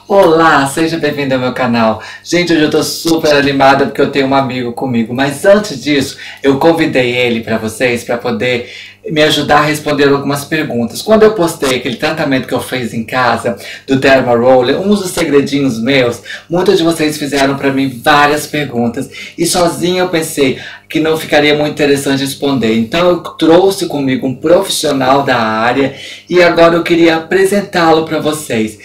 Olá, seja bem-vindo ao meu canal. Gente, hoje eu tô super animada porque eu tenho um amigo comigo. Mas antes disso, eu convidei ele para vocês para poder me ajudar a responder algumas perguntas. Quando eu postei aquele tratamento que eu fiz em casa, do Derma Roller, uns dos segredinhos meus, muitos de vocês fizeram para mim várias perguntas. E sozinho eu pensei que não ficaria muito interessante responder. Então eu trouxe comigo um profissional da área e agora eu queria apresentá-lo para vocês.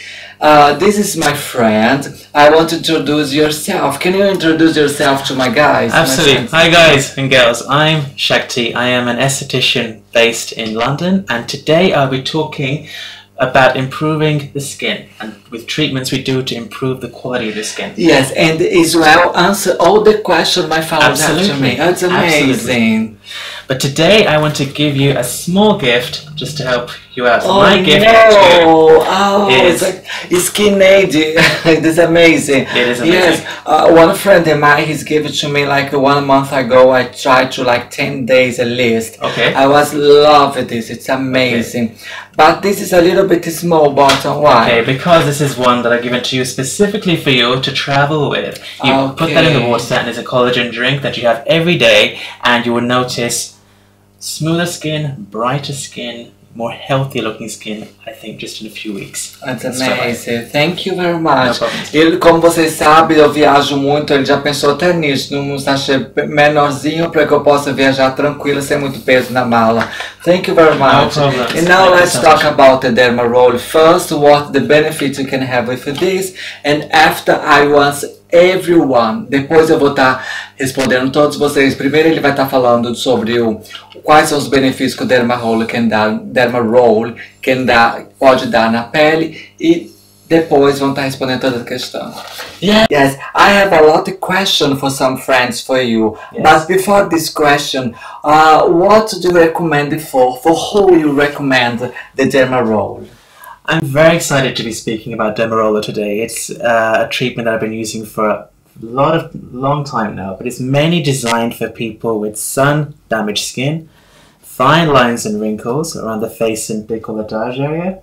This is my friend. I want to introduce yourself. Can you introduce yourself to my guys? Absolutely. Hi guys and girls, I'm Shakti. I am an esthetician based in London, and today I'll be talking about improving the skin and with treatments we do to improve the quality of the skin. Yes, and as well answer all the questions my followers have to me. That's amazing. Absolutely. But today I want to give you a small gift just to help you out. Oh, my gift it's like skin aid. It is amazing. It is amazing. Yes, one friend of mine, he's given it to me like 1 month ago. I tried to like 10 days at least. Okay. I was loving this. It's amazing. Okay. But this is a little bit small bottle. Why? Okay, because this is one that I've given to you specifically for you to travel with. You put that in the water and it's a collagen drink that you have every day, and you will notice smoother skin, brighter skin, more healthy looking skin, I think, just in a few weeks. That's amazing. Thank you very much. No Ele, como vocês sabem, eu viajo muito, ele já pensou até nisso, num sachê menorzinho para que eu possa viajar tranquilo, sem muito peso na mala. Thank you very much. No problem. And now let's talk about the Derma Roll. First, what the benefits you can have with this, and after I want everyone. Depois eu vou estar respondendo todos vocês. Primeiro ele vai estar falando sobre quais são os benefícios que o Derma Roll pode dar na pele, e depois vão estar respondendo todas as questões. Yes, I have a lot of questions for some friends for you. Yes. But before this question, what do you recommend for who you recommend the Derma Roll? I'm very excited to be speaking about Derma today. It's a treatment that I've been using for a long time now, but it's mainly designed for people with sun-damaged skin, fine lines and wrinkles around the face and décolletage area,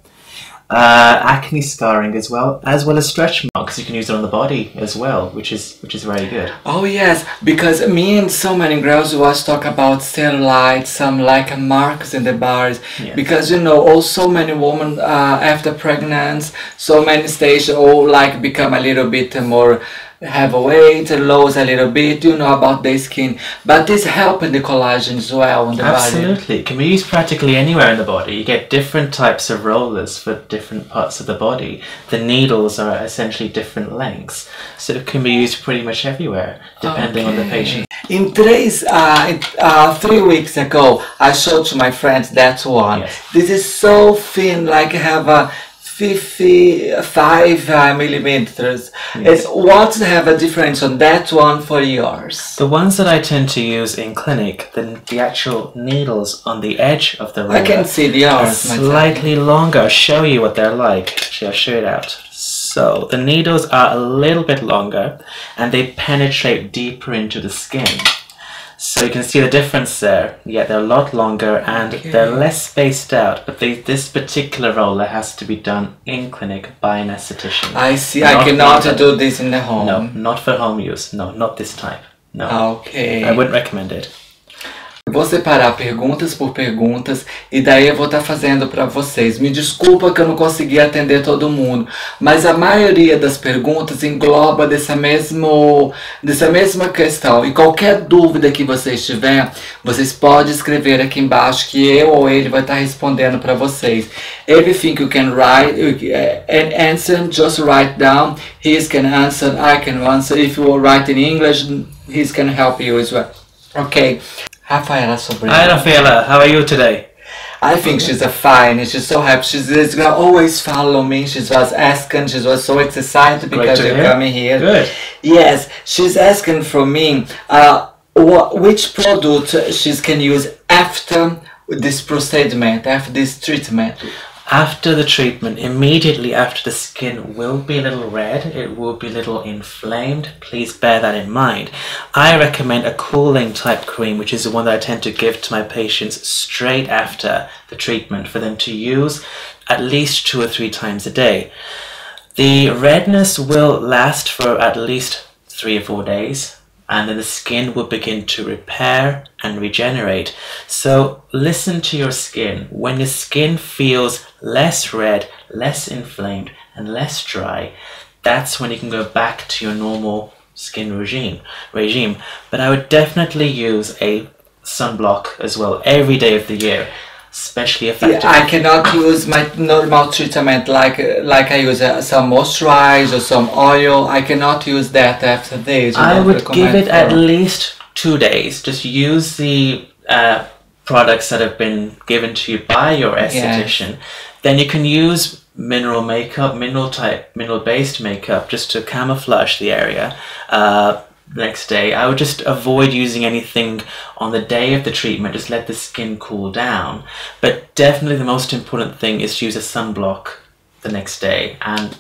acne scarring as well as stretch marks. You can use it on the body as well, which is very good. Oh yes, because me and so many girls was talk about cellulite, some like marks in the bars. Yes. Because you know, also many women after pregnancy, so many stages all like become a little bit more have a weight, lose a little bit, you know, about the skin, but this helping the collagen as well in the body. Absolutely, it can be used practically anywhere in the body. You get different types of rollers for different parts of the body. The needles are essentially different lengths, so it can be used pretty much everywhere, depending on the patient. In 3 weeks ago, I showed to my friends that one. Yes. This is so thin, like have a 55 millimeters. Yes. What have a difference on that one for yours? The ones that I tend to use in clinic, the actual needles on the edge of the roller, I can see the ours slightly longer. I'll show you what they're like. Actually, I'll show it out. So the needles are a little bit longer and they penetrate deeper into the skin. So you can see the difference there. Yeah, they're a lot longer and they're less spaced out. But this particular roller has to be done in clinic by an esthetician. I see. I cannot do this in the home. No, not for home use. No, not this type. No. Okay. I wouldn't recommend it. Vou separar perguntas por perguntas e daí eu vou estar fazendo para vocês. Me desculpa que eu não consegui atender todo mundo, mas a maioria das perguntas engloba dessa mesma questão. E qualquer dúvida que vocês tiverem, vocês podem escrever aqui embaixo que eu ou ele vai estar respondendo para vocês. Everything you can write and answer, just write down. He can answer, I can answer. If you write in English, he can help you as well. Okay. Rafaela Sobrinho. Hi Rafaela, how are you today? I think she's fine. She's so happy. She's gonna always follow me. She was asking. She was so excited because you're coming here. Good. Yes, she's asking from me which product she can use after this procediment, after this treatment. After the treatment, immediately after, the skin will be a little red, it will be a little inflamed. Please bear that in mind. I recommend a cooling type cream, which is the one that I tend to give to my patients straight after the treatment for them to use at least 2 or 3 times a day. The redness will last for at least 3 or 4 days, and then the skin will begin to repair and regenerate. So listen to your skin. When your skin feels less red, less inflamed, and less dry, that's when you can go back to your normal skin regime. But I would definitely use a sunblock as well every day of the year, especially effective. Yeah, I cannot use my normal treatment like I use some moisturizer or some oil. I cannot use that after this. I would give it at least 2 days. Just use the products that have been given to you by your esthetician. Then you can use mineral makeup, mineral based makeup, just to camouflage the area. Next day, I would just avoid using anything on the day of the treatment. Just let the skin cool down. But definitely the most important thing is to use a sunblock the next day and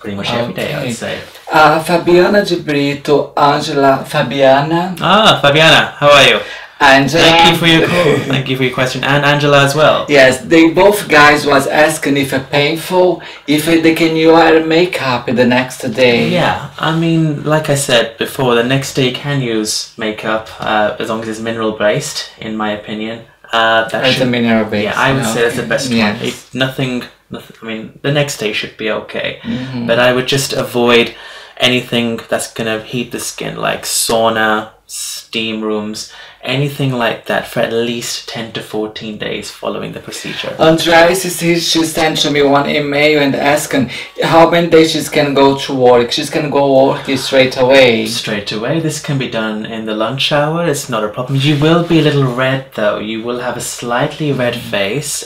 pretty much every day, I would say. Fabiana de Brito, Angela, Fabiana. Fabiana, how are you? Angela. Thank you for your call. Thank you for your question. And Angela as well. Yes, they both guys was asking if it's painful, if they can wear makeup the next day. Yeah, I mean, like I said before, the next day you can use makeup as long as it's mineral based, in my opinion. It's a mineral based. Yeah, I would say that's the best one. Yes. Nothing, I mean, the next day should be okay. But I would just avoid anything that's gonna heat the skin, like sauna, steam rooms, anything like that, for at least 10 to 14 days following the procedure. Andrea, she sent to me one email and asking how many days she can go to work. She's gonna go work straight away. Straight away. This can be done in the lunch hour. It's not a problem. You will be a little red though. You will have a slightly red face.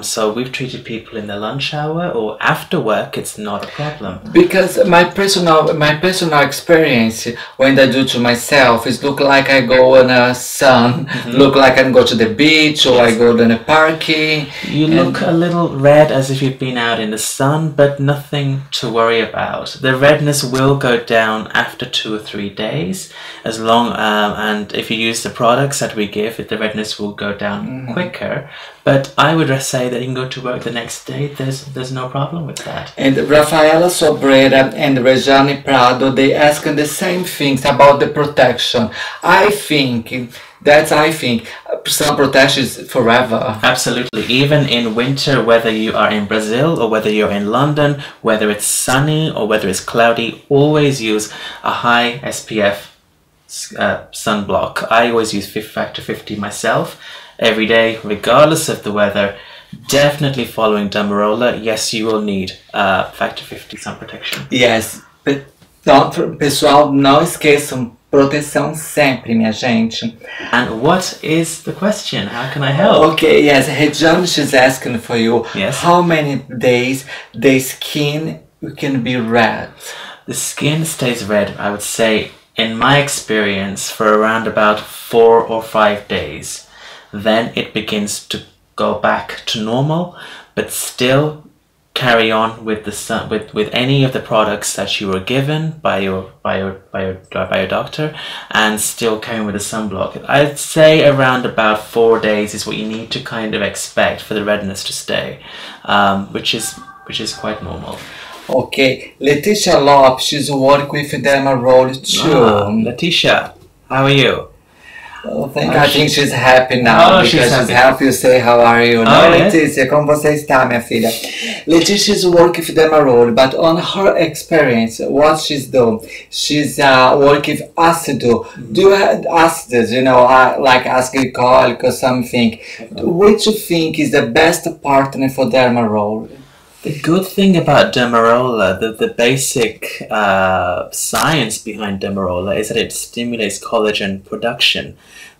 So we've treated people in the lunch hour or after work. It's not a problem. Because my personal experience when I do to myself is look like I go on a sun, look like I go to the beach or I go to the park. You look a little red as if you've been out in the sun, but nothing to worry about. The redness will go down after 2 or 3 days, as long and if you use the products that we give, the redness will go down quicker. But I would say that you can go to work the next day. There's no problem with that. And Rafaela Sobrera and Rejane Prado, they ask the same things about the protection. I think sun protection is forever. Absolutely. Even in winter, whether you are in Brazil or whether you're in London, whether it's sunny or whether it's cloudy, always use a high SPF sunblock. I always use factor 50 myself every day, regardless of the weather. Definitely following Demerol. Yes, you will need factor 50 sun protection. Yes, pessoal, não esqueçam, proteção sempre, minha gente. And what is the question? How can I help? Okay, yes, Rejuvenescer, she's asking for you. Yes. How many days the skin can be red? The skin stays red, I would say, in my experience, for around about 4 or 5 days. Then it begins to go back to normal, but still carry on with the sun, with any of the products that you were given by your doctor, and still carry on with the sunblock. I'd say around about 4 days is what you need to kind of expect for the redness to stay, which is quite normal. Okay, Letitia Lopes, she's working with Demerol too. Letitia, how are you? I think she's happy now because she's happy. You say how are you? No, Letícia, como você está, minha filha? Letícia is working with Demerol, but on her experience, what she's done, she's working with ácido. Do you have acids, like acid glycolic or something? Which you think is the best partner for Demerol? The good thing about Demerol, the basic science behind Demerol is that it stimulates collagen production.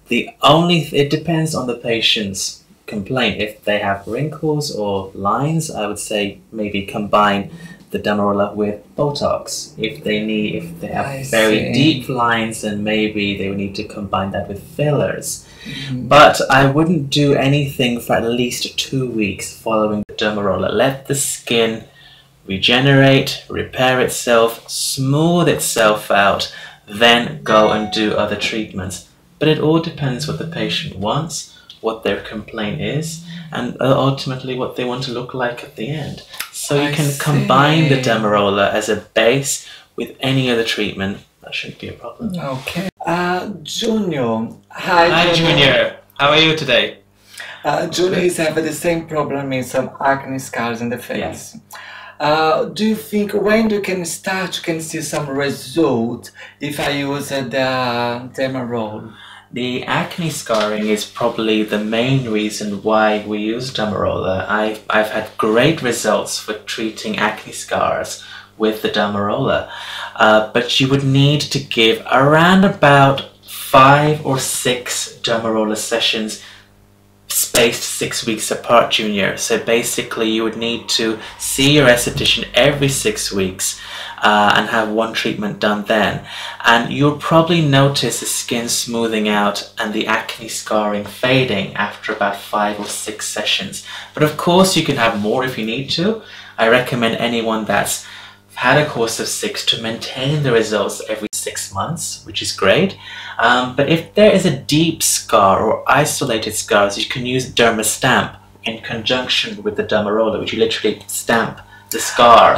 It depends on the patient's complaint. If they have wrinkles or lines, I would say maybe combine the Demerol with Botox. If they have very deep lines, then maybe they would need to combine that with fillers. But I wouldn't do anything for at least 2 weeks following the Demerol. Let the skin regenerate, repair itself, smooth itself out, then go and do other treatments. But it all depends what the patient wants, what their complaint is, and ultimately what they want to look like at the end. So you can combine the Demerol as a base with any other treatment. That shouldn't be a problem. Okay. Junior. Hi, Junior. How are you today? Junior is having the same problem in some acne scars in the face. Do you think when you can see some result if I use the Demerol? The acne scarring is probably the main reason why we use Demerol. I've had great results for treating acne scars with the Demerol. But you would need to give around about 5 or 6 Demerol sessions spaced 6 weeks apart, Junior. So basically you would need to see your esthetician every 6 weeks and have one treatment done then. And you'll probably notice the skin smoothing out and the acne scarring fading after about 5 or 6 sessions. But of course you can have more if you need to. I recommend anyone that's had a course of 6 to maintain the results every 6 months, which is great. But if there is a deep scar or isolated scars, you can use Dermastamp in conjunction with the Demerol, which you literally stamp the scar.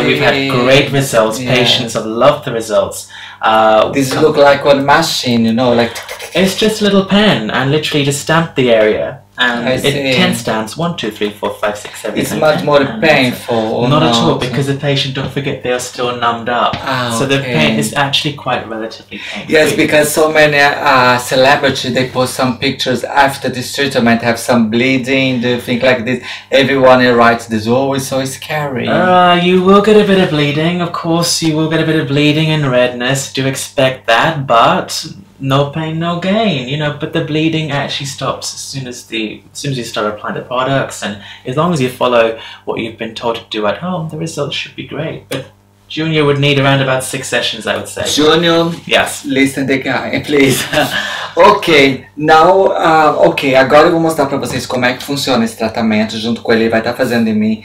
We've had great results. Patients have loved the results. These look like one machine, you know, like it's just a little pen and literally just stamp the area. And it 10 stamps, 1, 2, 3, 4, 5, 6, 7, 8, It's much more painful. Not at all, because the patient, don't forget, they are still numbed up. So the pain is actually quite relatively painful. Yes, because so many celebrities, they post some pictures after this treatment, have some bleeding, do you think like this? Everyone writes this, oh, it's so scary. You will get a bit of bleeding, of course, you will get a bit of bleeding and redness, do expect that, but no pain, no gain, you know. But the bleeding actually stops as soon as you start applying the products, and as long as you follow what you've been told to do at home, the results should be great. But Junior would need around about 6 sessions, I would say. Junior, yes, listen the guy, please. Ok, now, agora eu vou mostrar pra vocês como é que funciona esse tratamento. Junto com ele vai estar fazendo em mim.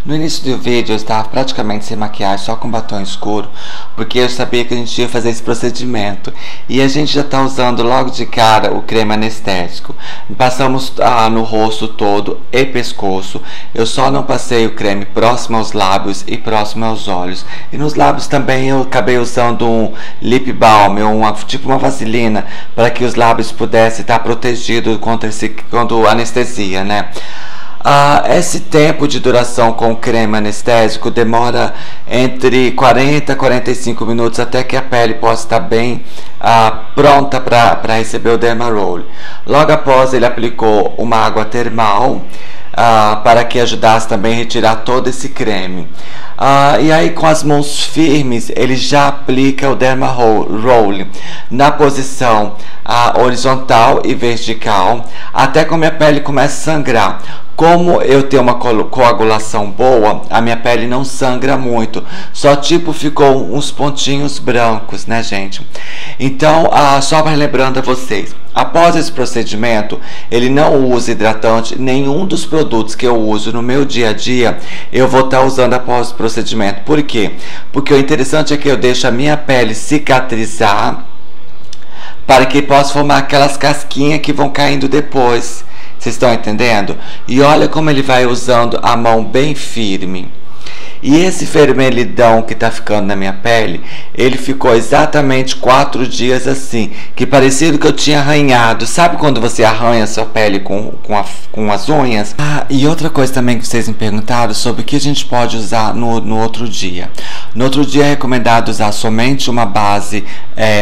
No início do vídeo eu estava praticamente sem maquiagem, só com batom escuro, porque eu sabia que a gente ia fazer esse procedimento. E a gente já está usando logo de cara o creme anestésico. Passamos no rosto todo e pescoço. Eu só não passei o creme próximo aos lábios e próximo aos olhos. E nos lábios também eu acabei usando um lip balm, tipo uma vaselina, para que os lábios pudessem estar protegidos contra anestesia, né? Esse tempo de duração com o creme anestésico demora entre 40 a 45 minutos até que a pele possa estar bem pronta para receber o Demerol. Logo após, ele aplicou uma água termal para que ajudasse também a retirar todo esse creme. E aí, com as mãos firmes, ele já aplica o Demerol na posição horizontal e vertical, até que a minha pele comece a sangrar. Como eu tenho uma coagulação boa, a minha pele não sangra muito, só tipo ficou uns pontinhos brancos, né, gente? Então, só lembrando a vocês, após esse procedimento, ele não usa hidratante. Nenhum dos produtos que eu uso no meu dia a dia, eu vou estar usando após o procedimento. Por quê? Porque o interessante é que eu deixo a minha pele cicatrizar, para que possa formar aquelas casquinhas que vão caindo depois. Vocês estão entendendo? E olha como ele vai usando a mão bem firme. E esse vermelhidão que tá ficando na minha pele, ele ficou exatamente 4 dias assim, que parecido que eu tinha arranhado. Sabe quando você arranha sua pele com as unhas? E outra coisa também que vocês me perguntaram sobre o que a gente pode usar no outro dia. No outro dia é recomendado usar somente uma base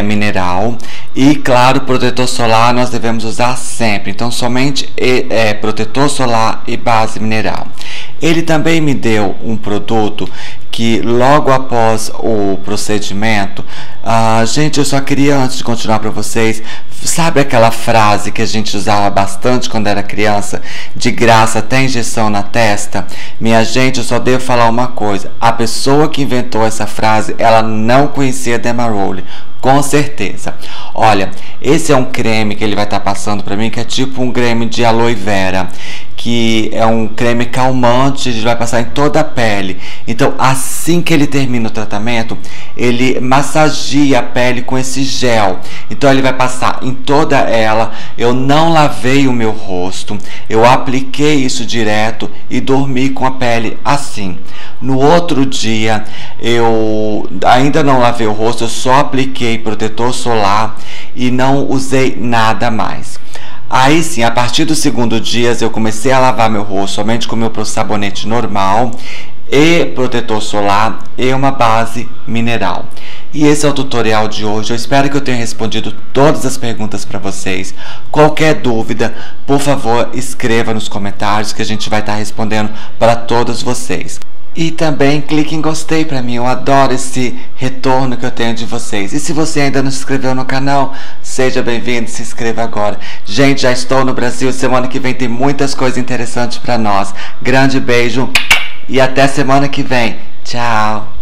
mineral. E claro, protetor solar nós devemos usar sempre. Então somente protetor solar e base mineral. Ele também me deu um produto que logo após o procedimento, gente, eu só queria, antes de continuar para vocês, sabe aquela frase que a gente usava bastante quando era criança, de graça até injeção na testa? Minha gente, eu só devo falar uma coisa, a pessoa que inventou essa frase, ela não conhecia Demerol. Com certeza. Olha, esse é um creme que ele vai estar passando pra mim, que é tipo um creme de aloe vera, que é um creme calmante, ele vai passar em toda a pele. Então, assim que ele termina o tratamento, ele massageia a pele com esse gel. Então, ele vai passar em toda ela. Eu não lavei o meu rosto, eu apliquei isso direto e dormi com a pele assim. No outro dia, eu ainda não lavei o rosto, eu só apliquei protetor solar e não usei nada mais. Aí sim, a partir do segundo dia, eu comecei a lavar meu rosto somente com meu sabonete normal e protetor solar e uma base mineral. E esse é o tutorial de hoje. Eu espero que eu tenha respondido todas as perguntas para vocês. Qualquer dúvida, por favor, escreva nos comentários que a gente vai estar respondendo para todos vocês. E também clique em gostei para mim, eu adoro esse retorno que eu tenho de vocês. E se você ainda não se inscreveu no canal, seja bem-vindo, se inscreva agora. Gente, já estou no Brasil, semana que vem tem muitas coisas interessantes para nós. Grande beijo e até semana que vem. Tchau!